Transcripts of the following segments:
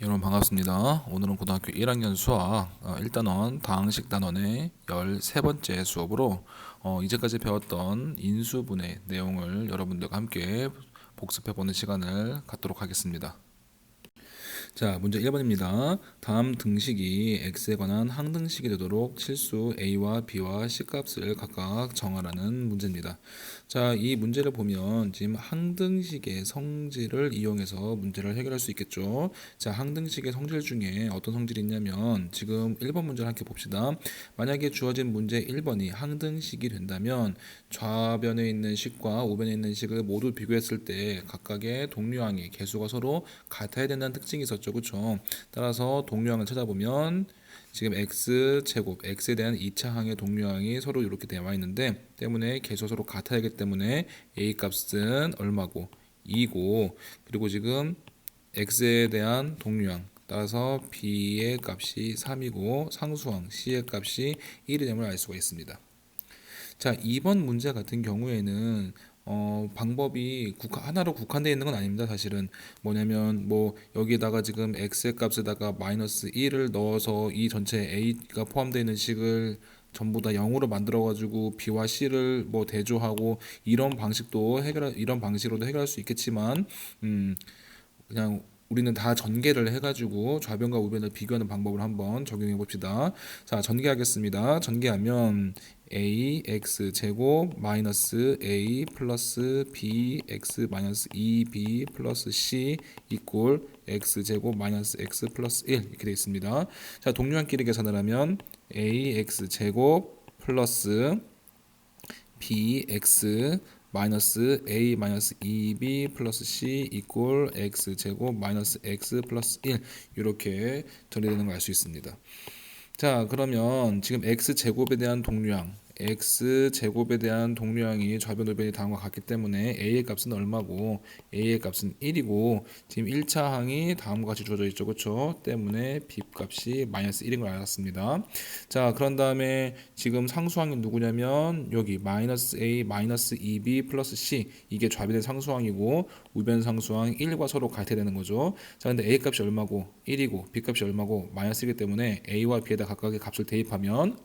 여러분 반갑습니다. 오늘은 고등학교 1학년 수학 1단원 다항식 단원의 13번째 수업으로 이제까지 배웠던 인수분해 내용을 여러분들과 함께 복습해보는 시간을 갖도록 하겠습니다. 자, 문제 1번입니다. 다음 등식이 x에 관한 항등식이 되도록 실수 a와 b와 c값을 각각 정하라는 문제입니다. 자, 이 문제를 보면 지금 항등식의 성질을 이용해서 문제를 해결할 수 있겠죠. 자, 항등식의 성질 중에 어떤 성질이 있냐면 지금 1번 문제를 함께 봅시다. 만약에 주어진 문제 1번이 항등식이 된다면 좌변에 있는 식과 우변에 있는 식을 모두 비교했을 때 각각의 동류항의 개수가 서로 같아야 된다는 특징이 있었죠. 그렇죠? 따라서 동류항을 찾아보면 지금 x제곱, x에 대한 2차 항의 동류항이 서로 이렇게 되어 있는데 때문에 개수가 서로 같아야 하기 때문에 a 값은 얼마고 2고, 그리고 지금 x에 대한 동류항 따라서 b의 값이 3이고 상수항 c의 값이 1이 됨을 알 수가 있습니다. 자, 2번 문제 같은 경우에는 방법이 하나로 국한되어 있는 건 아닙니다. 사실은 뭐냐면 여기에다가 지금 x의 값에다가 마이너스 1을 넣어서 이 전체 a가 포함되어 있는 식을 전부 다 0으로 만들어 가지고 b와 c를 대조하고 이런 방식으로도 해결할 수 있겠지만 그냥 우리는 다 전개를 해가지고 좌변과 우변을 비교하는 방법을 한번 적용해 봅시다. 자, 전개하겠습니다. 전개하면 ax 제곱 마이너스 a 플러스 bx 마이너스 2b 플러스 c 이꼴 x 제곱 마이너스 x 플러스 1 이렇게 되어 있습니다. 자, 동류항끼리 계산을 하면 ax 제곱 플러스 bx 마이너스 a 마이너스 2b 플러스 c 이꼴 x 제곱 마이너스 x 플러스 1 이렇게 정리되는 걸 알 수 있습니다. 자, 그러면 지금 x제곱에 대한 동류항이 좌변 우변이 다음과 같기 때문에 a의 값은 얼마고 a의 값은 1이고 지금 1차 항이 다음과 같이 주어져 있죠. 그렇죠? 때문에 b 값이 마이너스 1인 걸 알았습니다. 자, 그런 다음에 지금 상수항이 누구냐면 여기 마이너스 a 마이너스 2b 플러스 c 이게 좌변의 상수항이고 우변 상수항 1과 서로 같아야 되는 거죠. 자, 근데 a 값이 얼마고 1이고 b 값이 얼마고 마이너스 1이기 때문에 a와 b에다 각각의 값을 대입하면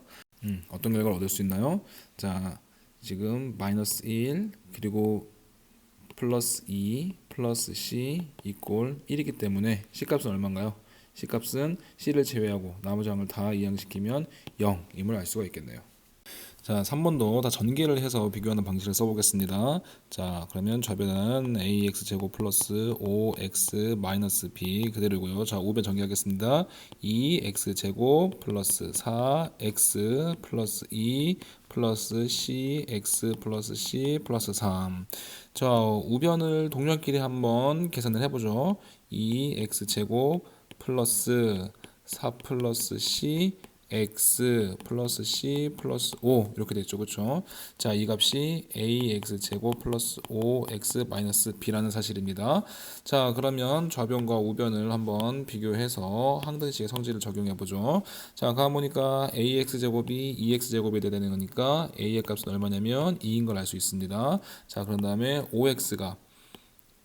어떤 결과를 얻을 수 있나요? 자, 지금 마이너스 1 그리고 플러스 2 플러스 c 이꼴 1이기 때문에 c값은 얼마인가요? c값은 c를 제외하고 나머지 항을 다 이항시키면 0임을 알 수가 있겠네요. 자, 3번도 다 전개를 해서 비교하는 방식을 써보겠습니다. 자, 그러면 좌변은 ax 제곱 플러스 5x 마이너스 b 그대로고요. 자, 우변 전개하겠습니다. 2x 제곱 플러스 4x 플러스 2 플러스 cx 플러스 c 플러스 3. 자, 우변을 동료끼리 한번 계산을 해보죠. 2x 제곱 플러스 4 플러스 c x 플러스 c 플러스 5 이렇게 됐죠. 그렇죠? 자, 이 값이 ax 제곱 플러스 5x 마이너스 b라는 사실입니다. 자, 그러면 좌변과 우변을 한번 비교해서 항등식의 성질을 적용해 보죠. 자, 가보니까 ax 제곱이 2x 제곱이 되는 거니까 a의 값은 얼마냐면 2인 걸 알 수 있습니다. 자, 그런 다음에 5x가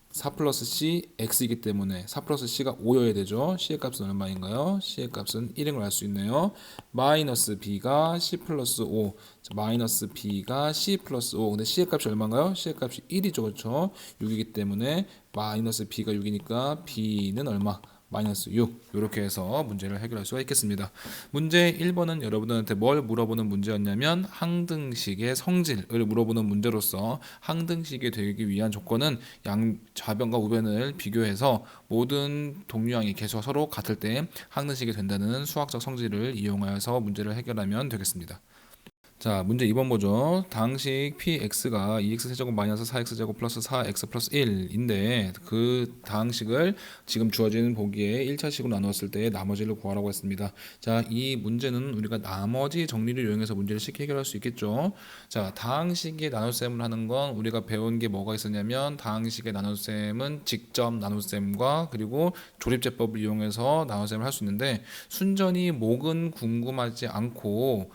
4 플러스 c x이기 때문에 4 플러스 c가 5여야 되죠. c의 값은 얼마인가요? c의 값은 1인 걸 알 수 있네요. 마이너스 b가 c 플러스 5 마이너스 b가 c 플러스 5 근데 c의 값이 얼마인가요? c의 값이 1이죠. 그렇죠? 6이기 때문에 마이너스 b가 6이니까 b는 얼마? 마이너스 6 이렇게 해서 문제를 해결할 수가 있겠습니다. 문제 1번은 여러분들한테 뭘 물어보는 문제였냐면 항등식의 성질을 물어보는 문제로서 항등식이 되기 위한 조건은 양 좌변과 우변을 비교해서 모든 동류항의 개수가 서로 같을 때 항등식이 된다는 수학적 성질을 이용하여서 문제를 해결하면 되겠습니다. 자, 문제 2번 보죠. 당식 px가 2x 세제곱 마이너스 4x 제곱 플러스 4x 플러스 1인데 그 당식을 지금 주어진 보기에 1차식으로 나누었을 때 나머지를 구하라고 했습니다. 자, 이 문제는 우리가 나머지 정리를 이용해서 문제를 쉽게 해결할 수 있겠죠. 자, 다항식의 나눗셈을 하는 건 우리가 배운 게 뭐가 있었냐면 다항식의 나눗셈은 직접 나눗셈과 그리고 조립제법을 이용해서 나눗셈을 할 수 있는데 몫은 궁금하지 않고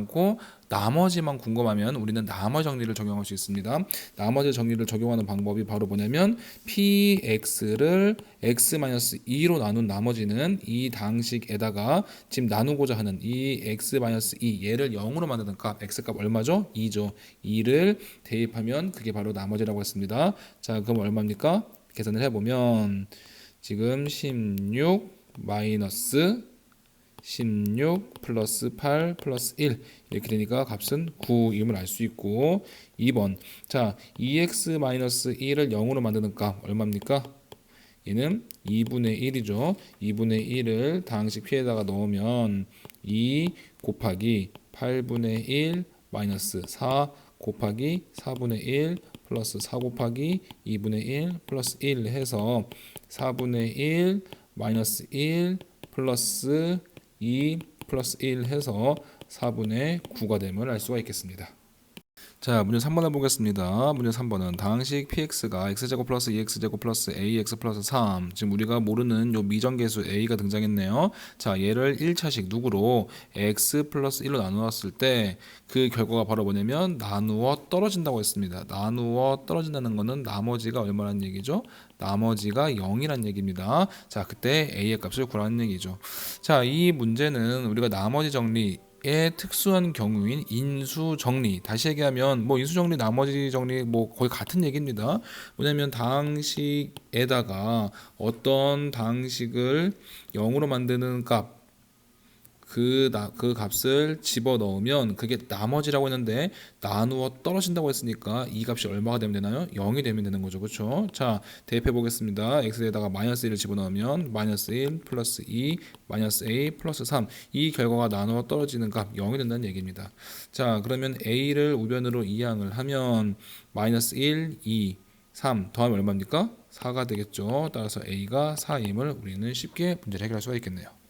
않고 나머지만 궁금하면 우리는 나머지 정리를 적용할 수 있습니다. 나머지 정리를 적용하는 방법이 바로 뭐냐면 px를 x-2로 나눈 나머지는 이 당식에다가 지금 나누고자 하는 이 x-2 얘를 0으로 만드는 값 x값 얼마죠? 2죠. 2를 대입하면 그게 바로 나머지라고 했습니다. 자, 그럼 얼마입니까? 계산을 해보면 지금 16 마이너스 16 플러스 8 플러스 1 이렇게 되니까 값은 9임을 알 수 있고 2번 자 2x-1을 0으로 만드는 값 얼마입니까? 얘는 2분의 1이죠. 2분의 1을 다항식 P에다가 넣으면 2 곱하기 8분의 1 마이너스 4 곱하기 4분의 1 플러스 4 곱하기 2분의 1 플러스 1 해서 4분의 1 마이너스 1 플러스 2 플러스 1 해서 4분의 9가 됨을 알 수가 있겠습니다. 자, 문제 3번 해보겠습니다. 문제 3번은 당식 px가 x제곱 플러스 2x제곱 플러스 ax 플러스 3 지금 우리가 모르는 요 미정계수 a가 등장했네요. 자, 얘를 1차식 누구로 x 플러스 1로 나누었을 때 그 결과가 바로 뭐냐면 나누어 떨어진다고 했습니다. 나누어 떨어진다는 거는 나머지가 얼마란 얘기죠? 나머지가 0이란 얘기입니다. 자, 그때 a의 값을 구하라는 얘기죠. 자, 이 문제는 우리가 나머지 정리 의 특수한 경우인 인수 정리 다시 얘기하면 뭐 인수 정리 나머지 정리 뭐 거의 같은 얘기입니다. 뭐냐면 당식에다가 어떤 당식을 0으로 만드는 값 그 값을 집어 넣으면 그게 나머지라고 했는데 나누어 떨어진다고 했으니까 이 값이 얼마가 되면 되나요? 0이 되면 되는 거죠. 그렇죠? 자, 대입해 보겠습니다. x에다가 마이너스 1을 집어넣으면 마이너스 1 플러스 2 마이너스 a 플러스 3 이 결과가 나누어 떨어지는 값 0이 된다는 얘기입니다. 자, 그러면 a를 우변으로 이항을 하면 마이너스 1, 2, 3 더하면 얼마입니까? 4가 되겠죠. 따라서 a가 4임을 우리는 쉽게 문제를 해결할 수가 있겠네요.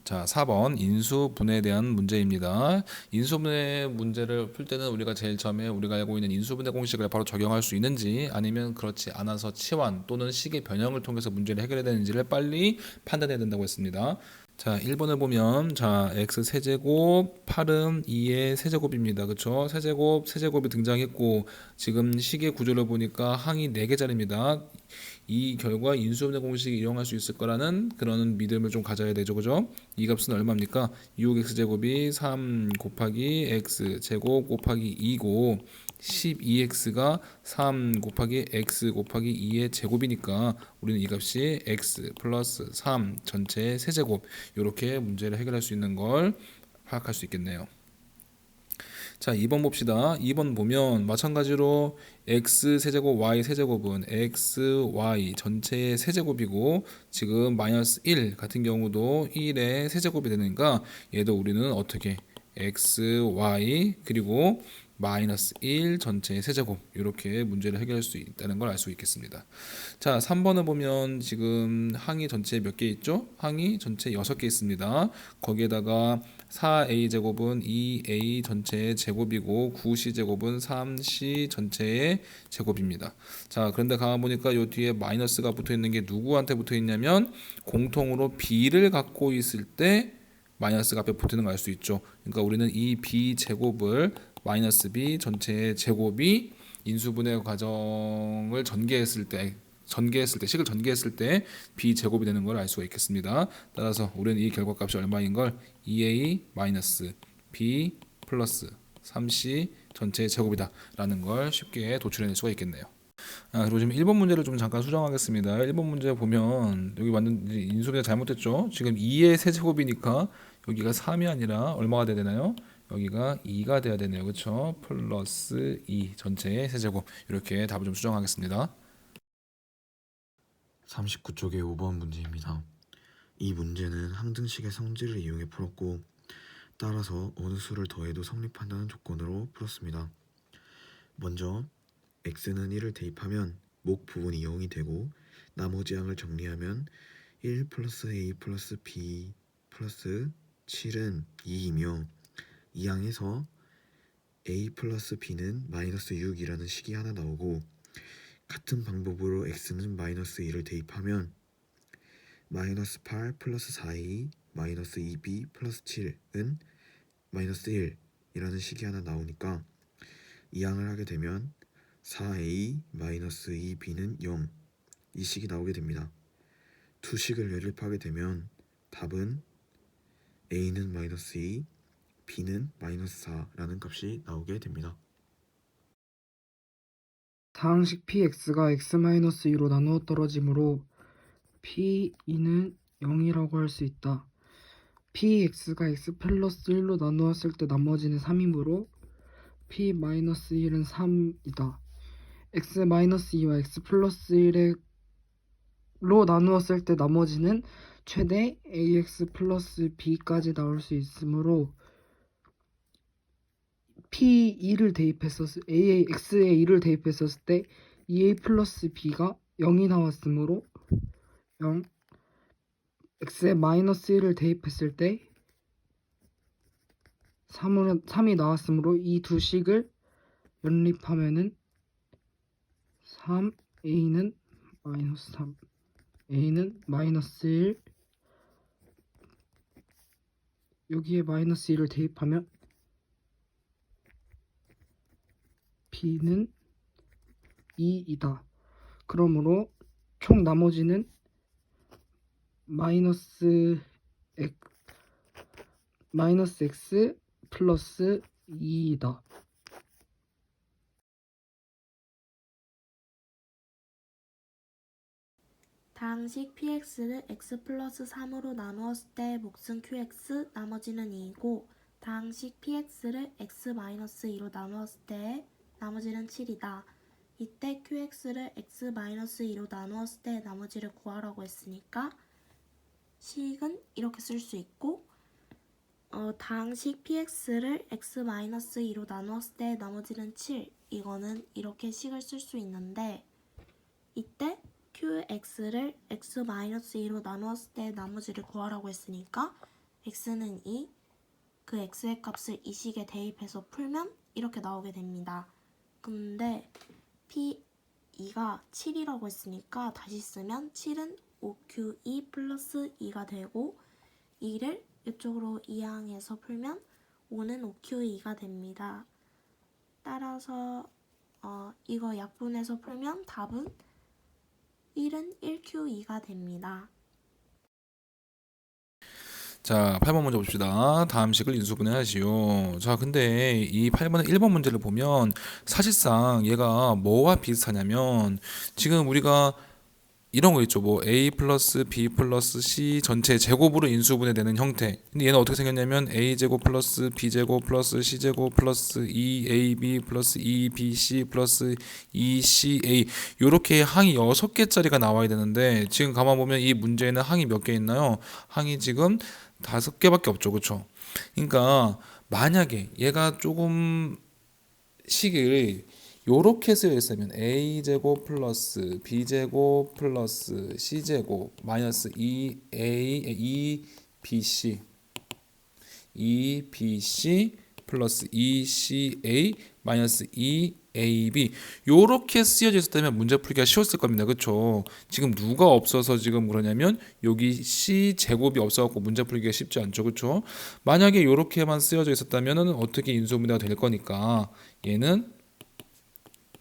자, 4번 인수분해에 대한 문제입니다. 인수분해 문제를 풀 때는 우리가 제일 처음에 우리가 알고 있는 인수분해 공식을 바로 적용할 수 있는지 아니면 그렇지 않아서 치환 또는 식의 변형을 통해서 문제를 해결해야 되는지를 빨리 판단해야 된다고 했습니다. 자, 1번을 보면 자, x 세제곱 8은 2의 세제곱입니다. 그렇죠? 세제곱이 등장했고 지금 식의 구조를 보니까 항이 4개짜리입니다. 이 결과 인수분해 공식을 이용할 수 있을 거라는 그런 믿음을 좀 가져야 되죠. 그죠? 이 값은 얼마입니까? 6x제곱이 3 곱하기 x제곱 곱하기 2고 12x가 3 곱하기 x 곱하기 2의 제곱이니까 우리는 이 값이 x 플러스 3 전체의 세제곱 이렇게 문제를 해결할 수 있는 걸 파악할 수 있겠네요. 자, 2번 봅시다. 2번 보면 마찬가지로 x 세제곱 y 세제곱은 x, y 전체의 세제곱이고 지금 마이너스 1 같은 경우도 1의 세제곱이 되니까 얘도 우리는 어떻게 x, y 그리고 마이너스 1 전체의 세제곱 이렇게 문제를 해결할 수 있다는 걸 알 수 있겠습니다. 자, 3번을 보면 지금 항이 전체에 몇 개 있죠? 항이 전체에 6개 있습니다. 거기에다가 4a 제곱은 2a 전체의 제곱이고 9c 제곱은 3c 전체의 제곱입니다. 자, 그런데 가만 보니까 요 뒤에 마이너스가 붙어 있는 게 누구한테 붙어 있냐면 공통으로 b를 갖고 있을 때 마이너스가 앞에 붙는 걸 알 수 있죠. 그러니까 우리는 이 b 제곱을 마이너스 b 전체의 제곱이 인수분해 과정을 식을 전개했을 때 b 제곱이 되는 걸 알 수가 있겠습니다. 따라서 우리는 이 결과값이 얼마인 걸 2a 마이너스 b 플러스 3c 전체의 제곱이다라는 걸 쉽게 도출해낼 수가 있겠네요. 그리고 지금 1번 문제를 좀 잠깐 수정하겠습니다. 1번 문제 보면 여기 완전 인수분해 잘못됐죠. 지금 2의 세제곱이니까 여기가 3이 아니라 얼마가 돼야 되나요? 여기가 2가 돼야 되네요. 그렇죠? 플러스 2 전체의 세제곱 이렇게 답을 좀 수정하겠습니다. 39쪽의 5번 문제입니다. 이 문제는 항등식의 성질을 이용해 풀었고 따라서 어느 수를 더해도 성립한다는 조건으로 풀었습니다. 먼저 x는 1을 대입하면 목 부분이 0이 되고 나머지 항을 정리하면 1 플러스 a 플러스 b 플러스 7은 2이며 이 항에서 a 플러스 b는 마이너스 6이라는 식이 하나 나오고 같은 방법으로 x는 마이너스 2를 대입하면 마이너스 8 플러스 4a 마이너스 2b 플러스 7은 마이너스 1 이라는 식이 하나 나오니까 이항을 하게 되면 4a 마이너스 2b는 0 이 식이 나오게 됩니다. 두 식을 연립하게 되면 답은 a는 마이너스 2, b는 마이너스 4라는 값이 나오게 됩니다. 다항식 px가 x-2로 나누어 떨어지므로 p2는 0이라고 할 수 있다. px가 x 플러스 1로 나누었을 때 나머지는 3이므로 p-1은 3이다. x-2와 x 플러스 1로 나누었을 때 나머지는 최대 ax 플러스 b까지 나올 수 있으므로 p2를 대입했었을 x에 2를 대입했었을 때 2a 플러스 b가 0이 나왔으므로 0 x에 마이너스 1을 대입했을 때 3이 나왔으므로 이 두 식을 연립하면은 3 a는 마이너스 3 a는 마이너스 1 여기에 마이너스 1을 대입하면 b는 2이다. 그러므로 총 나머지는 마이너스 x 플러스 2이다. 다항식 px를 x 플러스 3으로 나누었을 때 몫은 qx, 나머지는 2이고 다항식 px를 x 마이너스 2로 나누었을 때 나머지는 7이다. 이때 qx를 x 마이너스 2로 나누었을 때 나머지를 구하라고 했으니까 식은 이렇게 쓸 수 있고 다항식 px를 x 마이너스 2로 나누었을 때 나머지는 7 이거는 이렇게 식을 쓸 수 있는데 이때 qx를 x 마이너스 2로 나누었을 때 나머지를 구하라고 했으니까 x는 2, 그 x의 값을 이 식에 대입해서 풀면 이렇게 나오게 됩니다. 근데 p2가 7이라고 했으니까 다시 쓰면 7은 5q2 플러스 2가 되고 2를 이쪽으로 이항해서 풀면 5는 5q2가 됩니다. 따라서 이거 약분해서 풀면 답은 1은 1q2가 됩니다. 자, 8번 문제 봅시다. 다음 식을 인수분해하지요. 자, 근데 이 8번의 1번 문제를 보면 사실상 얘가 뭐와 비슷하냐면 지금 우리가 이런 거 있죠. 뭐 a 플러스 b 플러스 c 전체 제곱으로 인수분해되는 형태. 근데 얘는 어떻게 생겼냐면 a 제곱 플러스 b 제곱 플러스 c 제곱 플러스 2ab 플러스 2bc 플러스 2ca 요렇게 항이 6개짜리가 나와야 되는데 지금 가만 보면 이 문제에는 항이 몇 개 있나요? 항이 지금 5개밖에 없죠. 그렇죠? 그러니까 만약에 얘가 조금 식을 요렇게 쓰여 있으면 a제곱 플러스 b제곱 플러스 c제곱 마이너스 2bc 플러스 2ca 마이너스 2ab 요렇게 쓰여져 있었다면 문제 풀기가 쉬웠을 겁니다. 그렇죠? 지금 누가 없어서 지금 그러냐면 여기 c제곱이 없어갖고 문제 풀기가 쉽지 않죠. 그렇죠? 만약에 요렇게만 쓰여져 있었다면 어떻게 인수분해가 될 거니까 얘는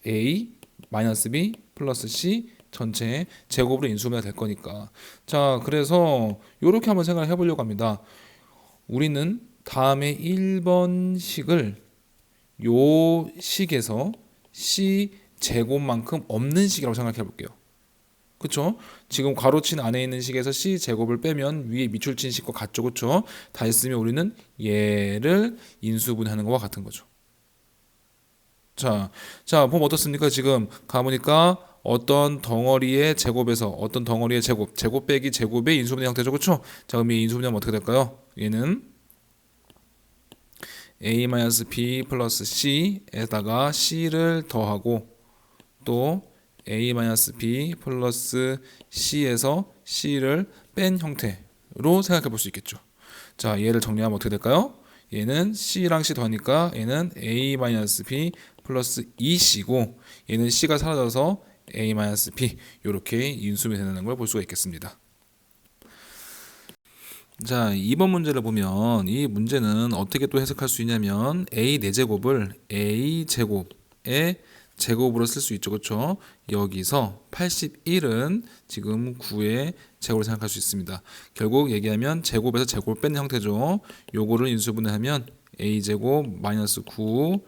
a 마이너스 b 플러스 c 전체 제곱으로 인수분해가 될 거니까. 자, 그래서 이렇게 한번 생각을 해보려고 합니다. 우리는 다음에 1번 식을 요 식에서 c 제곱만큼 없는 식이라고 생각해 볼게요. 그쵸? 지금 괄호친 안에 있는 식에서 c 제곱을 빼면 위에 밑줄친 식과 같죠. 그쵸? 다 했으면 우리는 얘를 인수분해하는 것과 같은 거죠. 자, 보면 어떻습니까? 지금 가보니까 어떤 덩어리의 제곱에서 어떤 덩어리의 제곱 빼기 제곱의 인수분해 형태죠. 그렇죠? 자, 그럼 이 인수분해하면 어떻게 될까요? 얘는 a-b 플러스 c에다가 c를 더하고 또 a-b 플러스 c에서 c를 뺀 형태로 생각해 볼 수 있겠죠. 자, 얘를 정리하면 어떻게 될까요? 얘는 c랑 c 더하니까 얘는 a-b 플러스 2c고 얘는 c가 사라져서 a-b 이렇게 인수분해 되는 걸 볼 수가 있겠습니다. 자, 2번 문제를 보면 이 문제는 어떻게 또 해석할 수 있냐면 a 4제곱을 a 제곱의 제곱으로 쓸 수 있죠. 그렇죠? 여기서 81은 지금 9의 제곱으로 생각할 수 있습니다. 결국 얘기하면 제곱에서 제곱을 뺀 형태죠. 요거를 인수분해하면 a 제곱 마이너스 9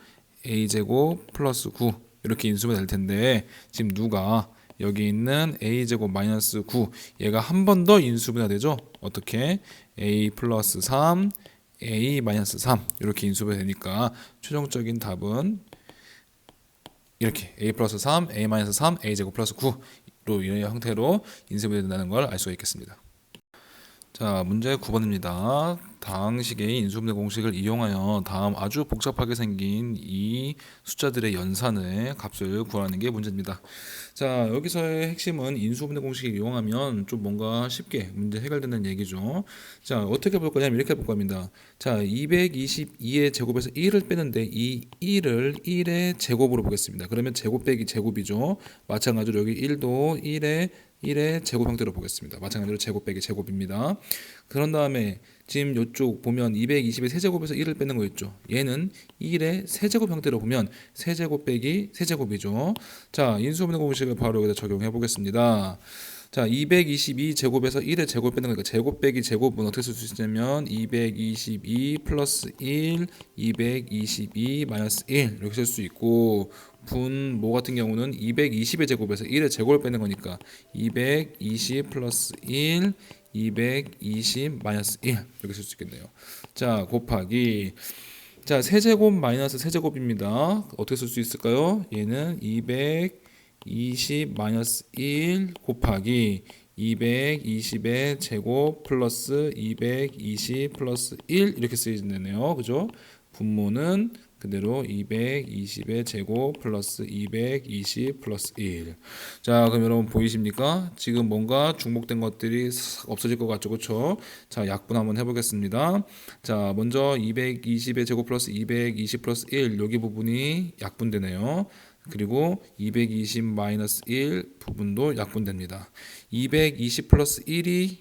a 제곱 플러스 9 이렇게 인수분해 될 텐데 지금 누가 여기 있는 a제곱 마이너스 9 얘가 한 번 더 인수분해가 되죠. 어떻게? a 플러스 3 a 마이너스 3 이렇게 인수분해 되니까 최종적인 답은 이렇게 a 플러스 3 a 마이너스 3 a제곱 플러스 9로 이런 형태로 인수분해 된다는 걸 알 수가 있겠습니다. 자, 문제 9번입니다. 다항식의 인수분해 공식을 이용하여 다음 아주 복잡하게 생긴 이 숫자들의 연산의 값을 구하는 게 문제입니다. 자, 여기서의 핵심은 인수분해 공식을 이용하면 좀 뭔가 쉽게 문제 해결되는 얘기죠. 자, 어떻게 볼 거냐면 이렇게 볼 겁니다. 자, 222의 제곱에서 1을 빼는데 이 1을 1의 제곱으로 보겠습니다. 그러면 제곱 빼기 제곱이죠. 마찬가지로 여기 1도 1의 제곱 형태로 보겠습니다. 마찬가지로 제곱 빼기 제곱입니다. 그런 다음에 지금 이쪽 보면 220의 세제곱에서 1을 빼는 거 있죠. 얘는 1의 세제곱 형태로 보면 세제곱 빼기 세제곱이죠. 자, 인수분해 공식을 바로 여기다 적용해 보겠습니다. 자, 222 제곱에서 1의 제곱 빼는 거니까 제곱 빼기 제곱은 어떻게 쓸 수 있냐면 222 플러스 1, 222 마이너스 1 이렇게 쓸 수 있고 분모 같은 경우는 220의 제곱에서 1의 제곱을 빼는 거니까 220 플러스 1, 220 마이너스 1 이렇게 쓸 수 있겠네요. 자, 곱하기 자, 세제곱 마이너스 세제곱입니다. 어떻게 쓸 수 있을까요? 얘는 220 마이너스 1 곱하기 220의 제곱 플러스 220 플러스 1 이렇게 쓰이네요. 그죠? 분모는 그대로 220의 제곱 플러스 220 플러스 1. 자, 그럼 여러분 보이십니까? 지금 뭔가 중복된 것들이 싹 없어질 것 같죠? 그렇죠? 자, 약분 한번 해보겠습니다. 자, 먼저 220의 제곱 플러스 220 플러스 1 여기 부분이 약분되네요. 그리고 220 마이너스 1 부분도 약분됩니다. 220 플러스 1이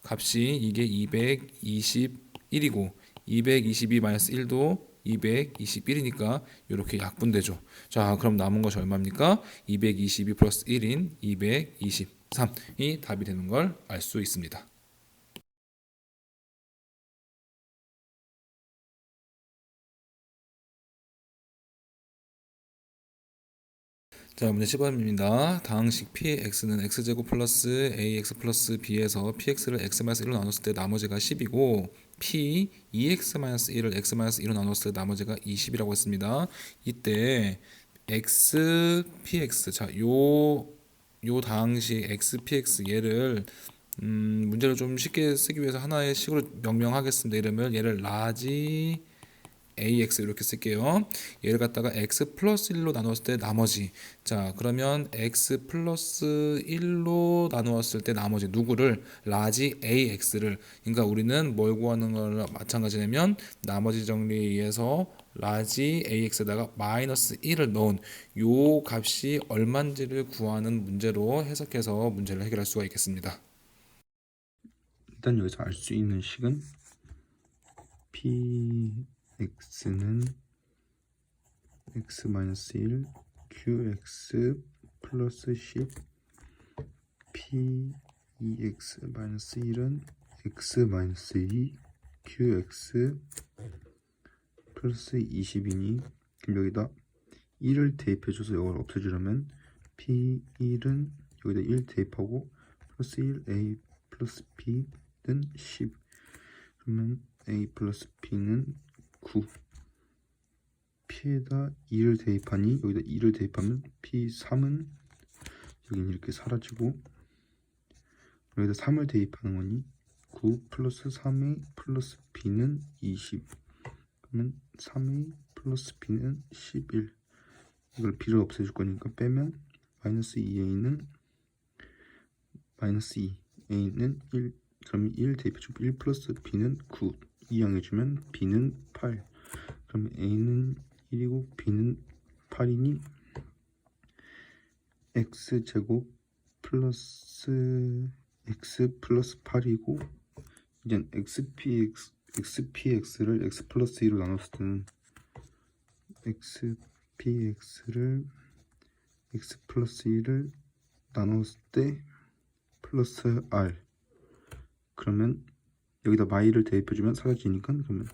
값이 이게 221이고 222 마이너스 1도 221이니까 이렇게 약분되죠. 자, 그럼 남은 것이 얼마입니까? 222 플러스 1인 223이 답이 되는 걸 알 수 있습니다. 자, 문제 10번입니다. 다항식 px는 x제곱 플러스 ax 플러스 b에서 px를 x-1로 나눴을 때 나머지가 10이고 p 2x-1을 x-2로 나눴을 때 나머지가 20이라고 했습니다. 이때 x, px 자, 요 다항식 x, px 얘를 문제를 좀 쉽게 쓰기 위해서 하나의 식으로 명명하겠습니다. 이러면 얘를 라지 ax 이렇게 쓸게요. 얘를 갖다가 x 플러스 1로 나눴을 때 나머지 자 그러면 x 플러스 1로 나누었을 때 나머지 누구를 라지 ax를 그러니까 우리는 뭘 구하는 거랑 마찬가지냐면 나머지 정리에 의해서 라지 ax에다가 마이너스 1을 넣은 요 값이 얼마인지를 구하는 문제로 해석해서 문제를 해결할 수가 있겠습니다. 일단 여기서 알 수 있는 식은 px는 x-1 qx 플러스 10 p2x-1은 x-2 qx 플러스 20이니 그럼 여기다 1을 대입해줘서 이걸 없애주려면 p1은 여기다 1 대입하고 플러스 1 a 플러스 b는 10 그러면 a 플러스 b는 9 p에다 2를 대입하니 여기다 2를 대입하면 p3은 여기는 이렇게 사라지고 여기다 3을 대입하는 거니 9 플러스 3a 플러스 b는 20 그러면 3a 플러스 b는 11 이걸 b를 없애줄 거니까 빼면 마이너스 2a는 마이너스 2 a는 1 그러면 1 대입해주고 1 플러스 b는 9 이항해주면 b는 8 그러면 a는 1이고 b는 8이니 x제곱 플러스 x 플러스 8이고 이제 xpx를 x 플러스 2로 나눴을 때는 xpx를 x 플러스 2를 나눴을 때 플러스 r, 그러면 여기다 마일을 대입해주면 사라지니까, 그러면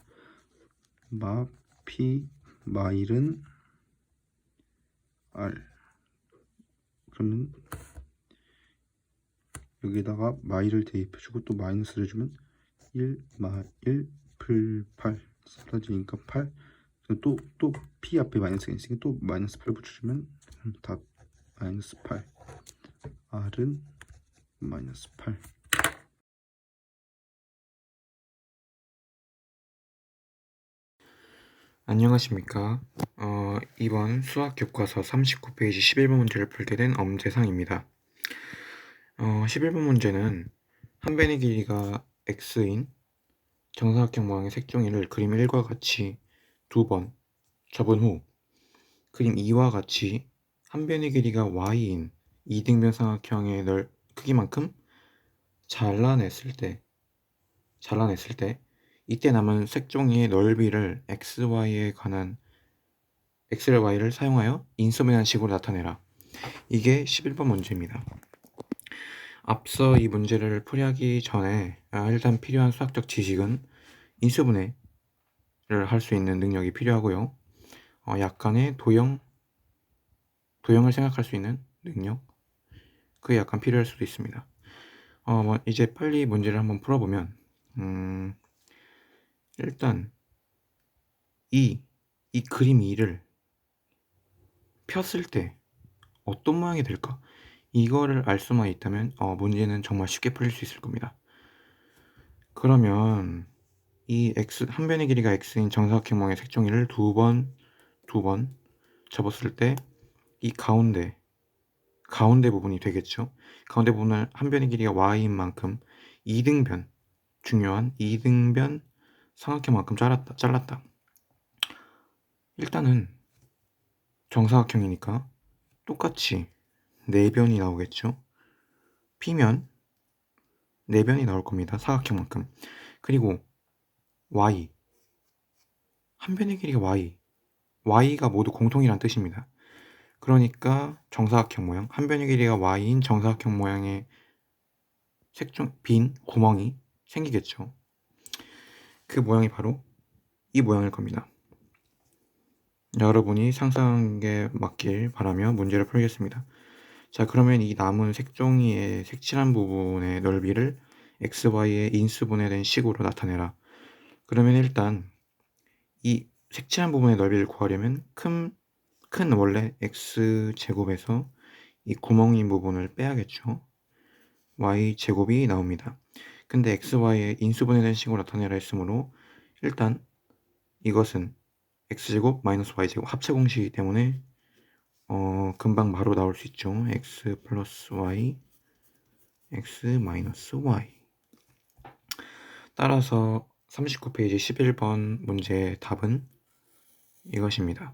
마 p 마일은 r, 그러면 여기다가 마일을 대입해주고 또 마이너스를 해주면 1 마일 풀 8 사라지니까 8, 또 p 앞에 마이너스가 있으니까 또 마이너스 8 붙여주면 답 마이너스 8, r은 마이너스 8. 안녕하십니까. 이번 수학 교과서 39페이지 11번 문제를 풀게 된 엄재상입니다. 11번 문제는 한 변의 길이가 x인 정사각형 모양의 색종이를 그림 1과 같이 2번 접은 후 그림 2와 같이 한 변의 길이가 y인 이등변 삼각형의 크기만큼 잘라냈을 때 이때 남은 색종이의 넓이를 xy에 관한 x를 y를 사용하여 인수분해한 식으로 나타내라. 이게 11번 문제입니다. 앞서 이 문제를 풀이하기 전에 일단 필요한 수학적 지식은 인수분해를 할 수 있는 능력이 필요하고요. 약간의 도형을 생각할 수 있는 능력, 그게 약간 필요할 수도 있습니다. 이제 빨리 문제를 한번 풀어보면 일단 이 그림 2를 폈을 때 어떤 모양이 될까? 이거를 알 수만 있다면 문제는 정말 쉽게 풀릴 수 있을 겁니다. 그러면 이 한 변의 길이가 x인 정사각형 모양의 색종이를 두 번 접었을 때 이 가운데 부분이 되겠죠. 가운데 부분을 한 변의 길이가 y인 만큼 중요한 2등변 삼각형만큼 잘랐다. 일단은 정사각형이니까 똑같이 4변이 나오겠죠. P면 4변이 나올 겁니다. 사각형만큼. 그리고 Y, 한 변의 길이가 Y가 모두 공통이란 뜻입니다. 그러니까 정사각형 모양, 한 변의 길이가 Y인 정사각형 모양의 빈 구멍이 생기겠죠. 그 모양이 바로 이 모양일 겁니다. 여러분이 상상한 게 맞길 바라며 문제를 풀겠습니다. 자, 그러면 이 남은 색종이의 색칠한 부분의 넓이를 xy의 인수분해된 식으로 나타내라. 그러면 일단 이 색칠한 부분의 넓이를 구하려면 큰 원래 x제곱에서 이 구멍인 부분을 빼야겠죠. y제곱이 나옵니다. 근데 xy의 인수분해된 식으로 나타내라 했으므로 일단 이것은 x제곱 마이너스 y제곱 합체 공식이기 때문에 금방 바로 나올 수 있죠. x 플러스 y, x 마이너스 y. 따라서 39페이지 11번 문제의 답은 이것입니다.